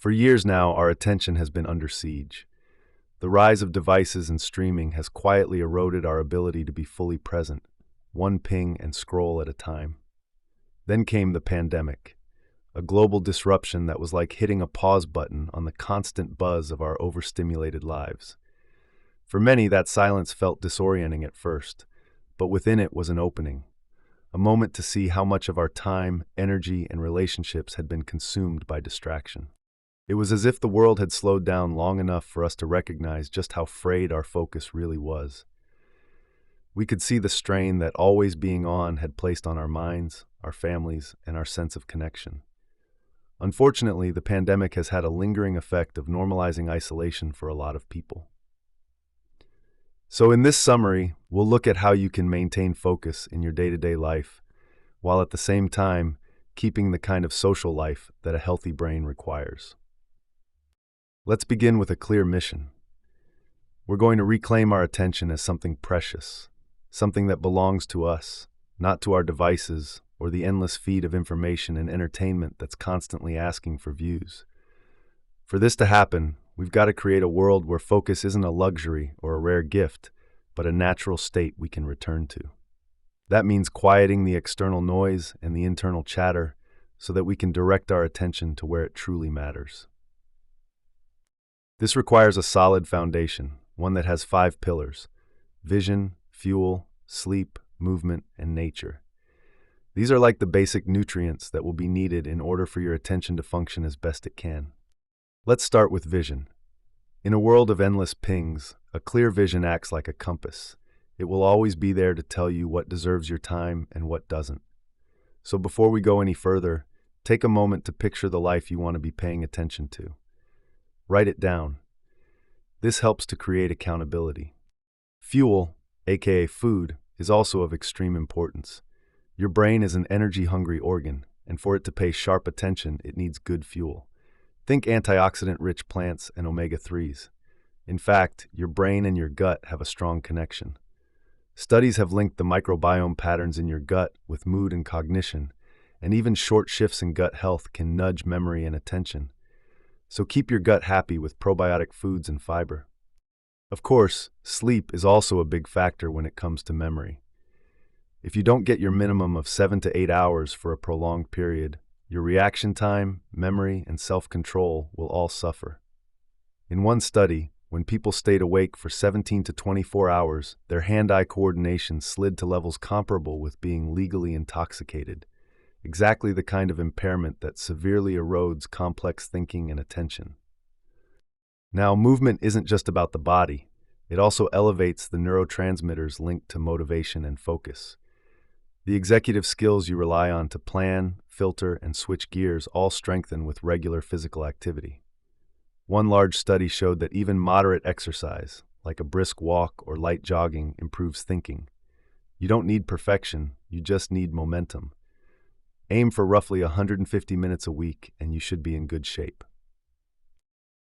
For years now, our attention has been under siege. The rise of devices and streaming has quietly eroded our ability to be fully present, one ping and scroll at a time. Then came the pandemic, a global disruption that was like hitting a pause button on the constant buzz of our overstimulated lives. For many, that silence felt disorienting at first, but within it was an opening, a moment to see how much of our time, energy, and relationships had been consumed by distraction. It was as if the world had slowed down long enough for us to recognize just how frayed our focus really was. We could see the strain that always being on had placed on our minds, our families, and our sense of connection. Unfortunately, the pandemic has had a lingering effect of normalizing isolation for a lot of people. So in this summary, we'll look at how you can maintain focus in your day-to-day life, while at the same time keeping the kind of social life that a healthy brain requires. Let's begin with a clear mission. We're going to reclaim our attention as something precious, something that belongs to us, not to our devices or the endless feed of information and entertainment that's constantly asking for views. For this to happen, we've got to create a world where focus isn't a luxury or a rare gift, but a natural state we can return to. That means quieting the external noise and the internal chatter so that we can direct our attention to where it truly matters. This requires a solid foundation, one that has 5 pillars: vision, fuel, sleep, movement, and nature. These are like the basic nutrients that will be needed in order for your attention to function as best it can. Let's start with vision. In a world of endless pings, a clear vision acts like a compass. It will always be there to tell you what deserves your time and what doesn't. So before we go any further, take a moment to picture the life you want to be paying attention to. Write it down. This helps to create accountability. Fuel, aka food, is also of extreme importance. Your brain is an energy-hungry organ, and for it to pay sharp attention, it needs good fuel. Think antioxidant-rich plants and omega-3s. In fact, your brain and your gut have a strong connection. Studies have linked the microbiome patterns in your gut with mood and cognition, and even short shifts in gut health can nudge memory and attention. So keep your gut happy with probiotic foods and fiber. Of course, sleep is also a big factor when it comes to memory. If you don't get your minimum of 7 to 8 hours for a prolonged period, your reaction time, memory, and self-control will all suffer. In one study, when people stayed awake for 17 to 24 hours, their hand-eye coordination slid to levels comparable with being legally intoxicated. Exactly the kind of impairment that severely erodes complex thinking and attention. Now, movement isn't just about the body. It also elevates the neurotransmitters linked to motivation and focus. The executive skills you rely on to plan, filter, and switch gears all strengthen with regular physical activity. One large study showed that even moderate exercise, like a brisk walk or light jogging, improves thinking. You don't need perfection, you just need momentum. Aim for roughly 150 minutes a week, and you should be in good shape.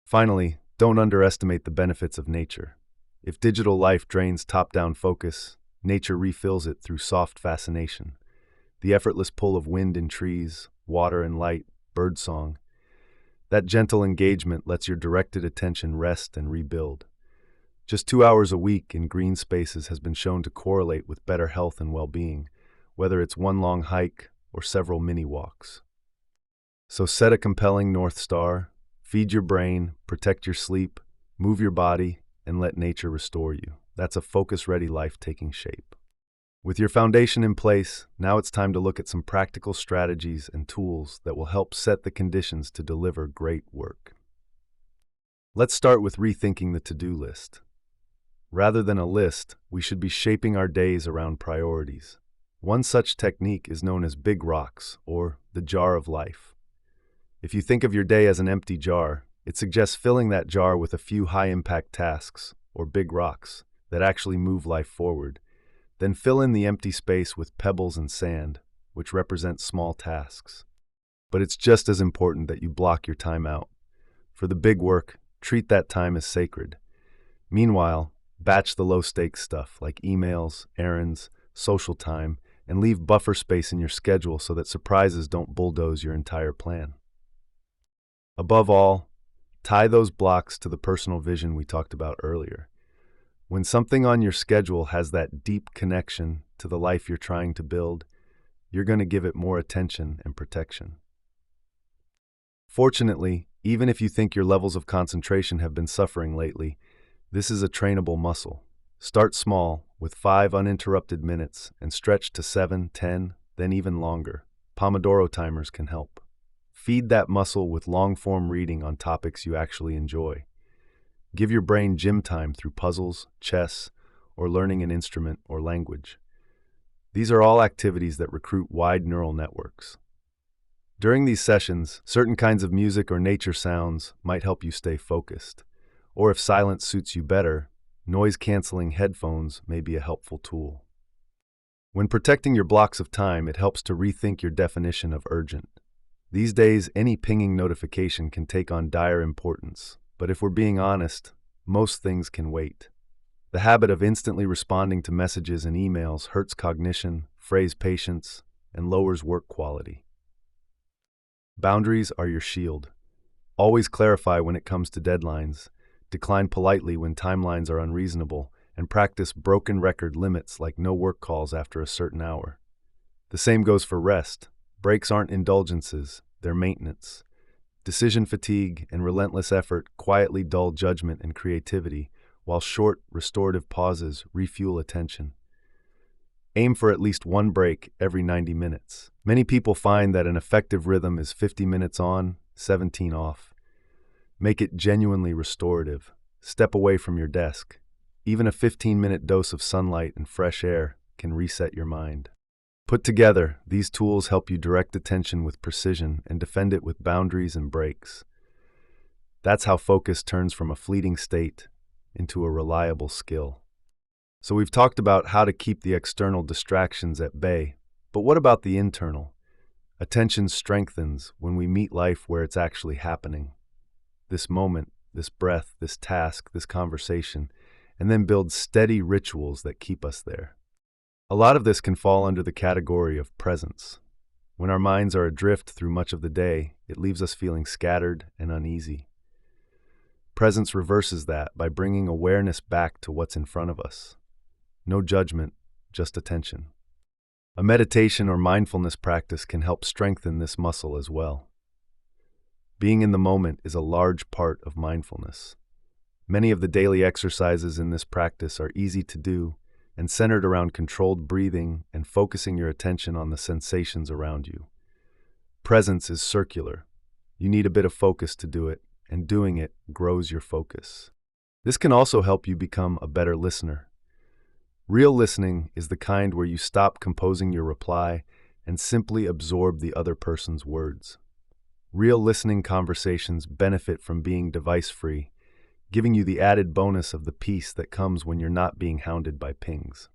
Finally, don't underestimate the benefits of nature. If digital life drains top-down focus, nature refills it through soft fascination. The effortless pull of wind in trees, water and light, birdsong. That gentle engagement lets your directed attention rest and rebuild. Just 2 hours a week in green spaces has been shown to correlate with better health and well-being, whether it's one long hike or several mini walks. So set a compelling North Star, feed your brain, protect your sleep, move your body, and let nature restore you. That's a focus-ready life taking shape. With your foundation in place, now it's time to look at some practical strategies and tools that will help set the conditions to deliver great work. Let's start with rethinking the to-do list. Rather than a list, we should be shaping our days around priorities. One such technique is known as big rocks, or the jar of life. If you think of your day as an empty jar, it suggests filling that jar with a few high-impact tasks, or big rocks, that actually move life forward. Then fill in the empty space with pebbles and sand, which represent small tasks. But it's just as important that you block your time out. For the big work, treat that time as sacred. Meanwhile, batch the low-stakes stuff like emails, errands, social time, and leave buffer space in your schedule so that surprises don't bulldoze your entire plan. Above all, tie those blocks to the personal vision we talked about earlier. When something on your schedule has that deep connection to the life you're trying to build, you're going to give it more attention and protection. Fortunately, even if you think your levels of concentration have been suffering lately, this is a trainable muscle. Start small, with 5 uninterrupted minutes, and stretch to 7, 10, then even longer. Pomodoro timers can help. Feed that muscle with long-form reading on topics you actually enjoy. Give your brain gym time through puzzles, chess, or learning an instrument or language. These are all activities that recruit wide neural networks. During these sessions, certain kinds of music or nature sounds might help you stay focused. Or if silence suits you better, noise-canceling headphones may be a helpful tool. When protecting your blocks of time, it helps to rethink your definition of urgent. These days, any pinging notification can take on dire importance, but if we're being honest, most things can wait. The habit of instantly responding to messages and emails hurts cognition, frays patience, and lowers work quality. Boundaries are your shield. Always clarify when it comes to deadlines, decline politely when timelines are unreasonable, and practice broken record limits like no work calls after a certain hour. The same goes for rest. Breaks aren't indulgences, they're maintenance. Decision fatigue and relentless effort quietly dull judgment and creativity, while short, restorative pauses refuel attention. Aim for at least one break every 90 minutes. Many people find that an effective rhythm is 50 minutes on, 17 off. Make it genuinely restorative. Step away from your desk. Even a 15-minute dose of sunlight and fresh air can reset your mind. Put together, these tools help you direct attention with precision and defend it with boundaries and breaks. That's how focus turns from a fleeting state into a reliable skill. So we've talked about how to keep the external distractions at bay, but what about the internal? Attention strengthens when we meet life where it's actually happening. This moment, this breath, this task, this conversation, and then build steady rituals that keep us there. A lot of this can fall under the category of presence. When our minds are adrift through much of the day, it leaves us feeling scattered and uneasy. Presence reverses that by bringing awareness back to what's in front of us. No judgment, just attention. A meditation or mindfulness practice can help strengthen this muscle as well. Being in the moment is a large part of mindfulness. Many of the daily exercises in this practice are easy to do and centered around controlled breathing and focusing your attention on the sensations around you. Presence is circular. You need a bit of focus to do it, and doing it grows your focus. This can also help you become a better listener. Real listening is the kind where you stop composing your reply and simply absorb the other person's words. Real listening conversations benefit from being device-free, giving you the added bonus of the peace that comes when you're not being hounded by pings.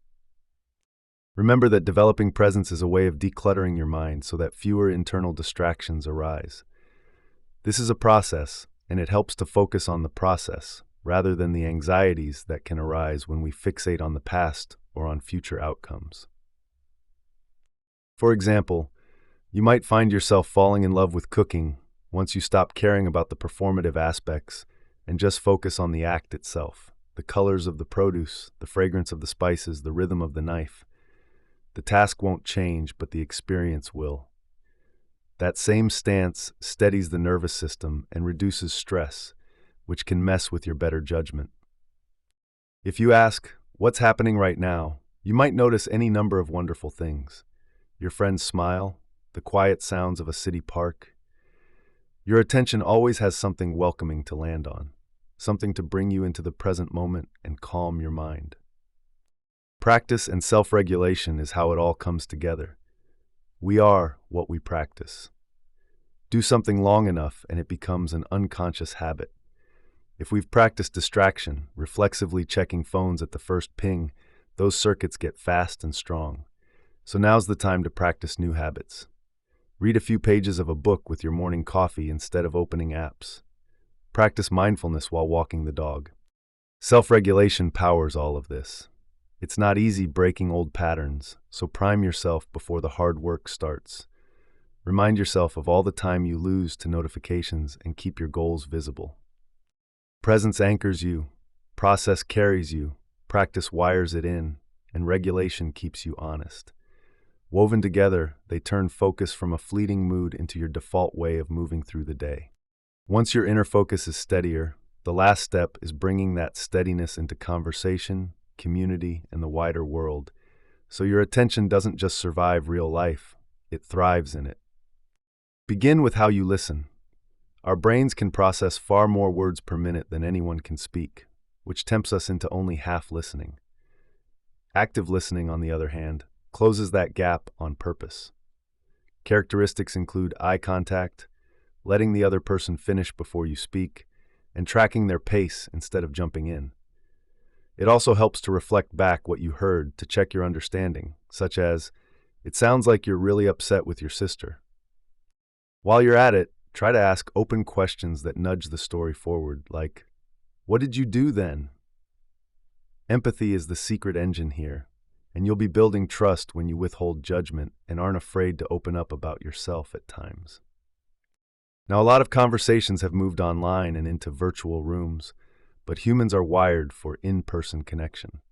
Remember that developing presence is a way of decluttering your mind so that fewer internal distractions arise. This is a process, and it helps to focus on the process, rather than the anxieties that can arise when we fixate on the past or on future outcomes. For example, you might find yourself falling in love with cooking once you stop caring about the performative aspects and just focus on the act itself, the colors of the produce, the fragrance of the spices, the rhythm of the knife. The task won't change, but the experience will. That same stance steadies the nervous system and reduces stress, which can mess with your better judgment. If you ask, what's happening right now, you might notice any number of wonderful things. Your friend's smile, the quiet sounds of a city park. Your attention always has something welcoming to land on, something to bring you into the present moment and calm your mind. Practice and self-regulation is how it all comes together. We are what we practice. Do something long enough and it becomes an unconscious habit. If we've practiced distraction, reflexively checking phones at the first ping, those circuits get fast and strong. So now's the time to practice new habits. Read a few pages of a book with your morning coffee instead of opening apps. Practice mindfulness while walking the dog. Self-regulation powers all of this. It's not easy breaking old patterns, so prime yourself before the hard work starts. Remind yourself of all the time you lose to notifications and keep your goals visible. Presence anchors you, process carries you, practice wires it in, and regulation keeps you honest. Woven together, they turn focus from a fleeting mood into your default way of moving through the day. Once your inner focus is steadier, the last step is bringing that steadiness into conversation, community, and the wider world, so your attention doesn't just survive real life, it thrives in it. Begin with how you listen. Our brains can process far more words per minute than anyone can speak, which tempts us into only half listening. Active listening, on the other hand, closes that gap on purpose. Characteristics include eye contact, letting the other person finish before you speak, and tracking their pace instead of jumping in. It also helps to reflect back what you heard to check your understanding, such as, "It sounds like you're really upset with your sister." While you're at it, try to ask open questions that nudge the story forward, like, "What did you do then?" Empathy is the secret engine here, and you'll be building trust when you withhold judgment and aren't afraid to open up about yourself at times. Now, a lot of conversations have moved online and into virtual rooms, but humans are wired for in-person connection.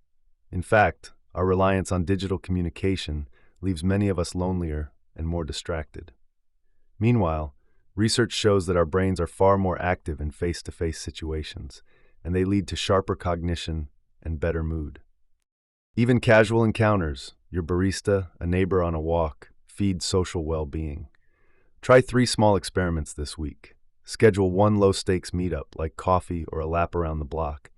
In fact, our reliance on digital communication leaves many of us lonelier and more distracted. Meanwhile, research shows that our brains are far more active in face-to-face situations, and they lead to sharper cognition and better mood. Even casual encounters, your barista, a neighbor on a walk, feed social well-being. Try 3 small experiments this week. Schedule one low-stakes meetup like coffee or a lap around the block.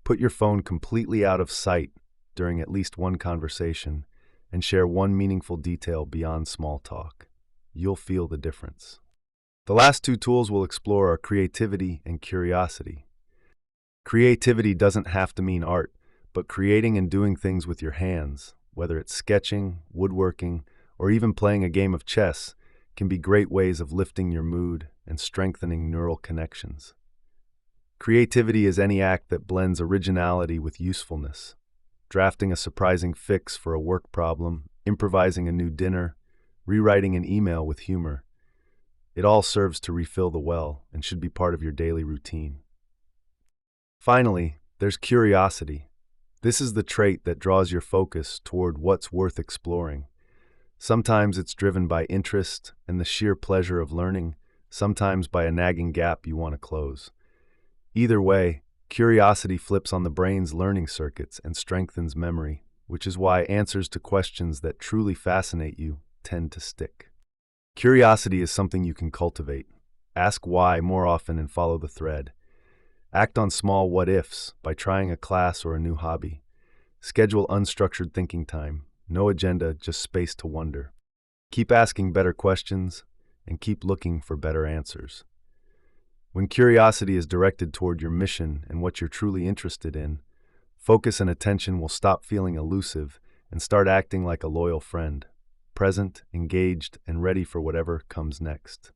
Put your phone completely out of sight during at least one conversation and share one meaningful detail beyond small talk. You'll feel the difference. The last 2 tools we'll explore are creativity and curiosity. Creativity doesn't have to mean art, but creating and doing things with your hands, whether it's sketching, woodworking, or even playing a game of chess, can be great ways of lifting your mood and strengthening neural connections. Creativity is any act that blends originality with usefulness. Drafting a surprising fix for a work problem, improvising a new dinner, rewriting an email with humor. It all serves to refill the well and should be part of your daily routine. Finally, there's curiosity. This is the trait that draws your focus toward what's worth exploring. Sometimes it's driven by interest and the sheer pleasure of learning, sometimes by a nagging gap you want to close. Either way, curiosity flips on the brain's learning circuits and strengthens memory, which is why answers to questions that truly fascinate you tend to stick. Curiosity is something you can cultivate. Ask why more often and follow the thread. Act on small what-ifs by trying a class or a new hobby. Schedule unstructured thinking time. No agenda, just space to wonder. Keep asking better questions and keep looking for better answers. When curiosity is directed toward your mission and what you're truly interested in, focus and attention will stop feeling elusive and start acting like a loyal friend, present, engaged, and ready for whatever comes next.